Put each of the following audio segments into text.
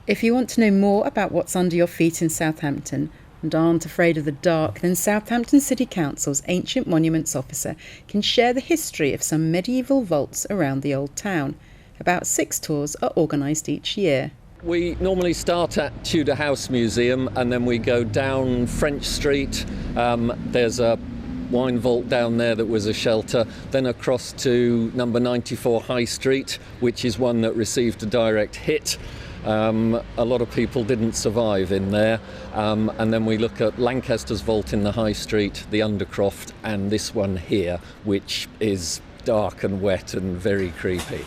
If you want to know more about what's under your feet in Southampton and aren't afraid of the dark, then Southampton City Council's Ancient Monuments Officer can share the history of some medieval vaults around the old town. About 6 tours are organised each year. We normally start at Tudor House Museum and then we go down French Street. There's a wine vault down there that was a shelter, then across to number 94 High Street, which is one that received a direct hit. A lot of people didn't survive in there, and then we look at Lancaster's vault in the High Street, the Undercroft, and this one here, which is dark and wet and very creepy.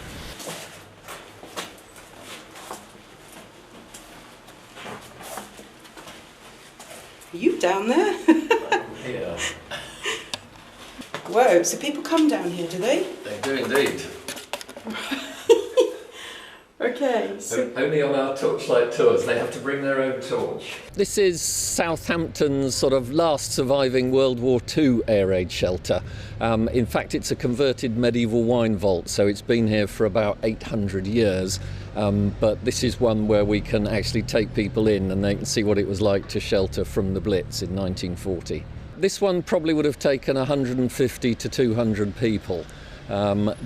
Are you down there? Here. Whoa, so people come down here, do they? They do indeed. Okay. So only on our torchlight tours, they have to bring their own torch. This is Southampton's sort of last surviving World War II air raid shelter. In fact, it's a converted medieval wine vault, so it's been here for about 800 years. But this is one where we can actually take people in and they can see what it was like to shelter from the Blitz in 1940. This one probably would have taken 150 to 200 people.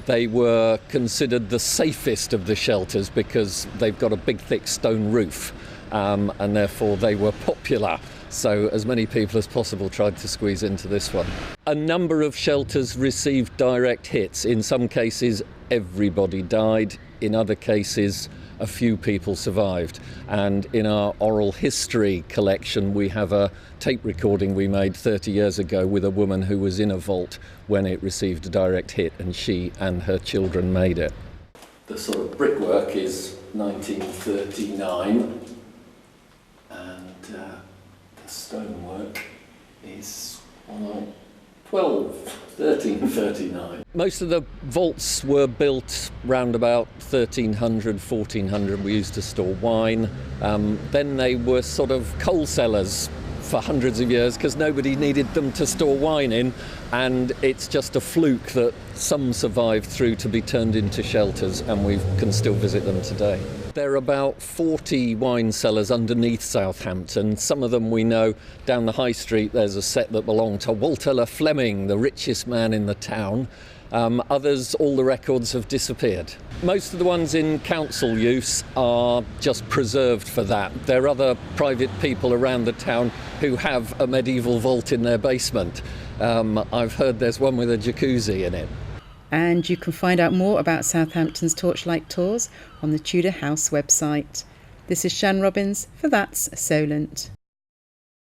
They were considered the safest of the shelters because they've got a big thick stone roof, and therefore they were popular. So as many people as possible tried to squeeze into this one. A number of shelters received direct hits. In some cases everybody died, in other cases a few people survived, and in our oral history collection we have a tape recording we made 30 years ago with a woman who was in a vault when it received a direct hit, and she and her children made it. The sort of brickwork is 1939 and the stonework is 1339. Most of the vaults were built round about 1300, 1400. We used to store wine. Then they were sort of coal cellars for hundreds of years because nobody needed them to store wine in, and it's just a fluke that some survived through to be turned into shelters, and we can still visit them today. There are about 40 wine cellars underneath Southampton. Some of them we know. Down the High Street there's a set that belonged to Walter Le Fleming, the richest man in the town. Others, all the records have disappeared. Most of the ones in council use are just preserved for that. There are other private people around the town who have a medieval vault in their basement. I've heard there's one with a jacuzzi in it. And you can find out more about Southampton's Torchlight Tours on the Tudor House website. This is Shan Robins for That's Solent.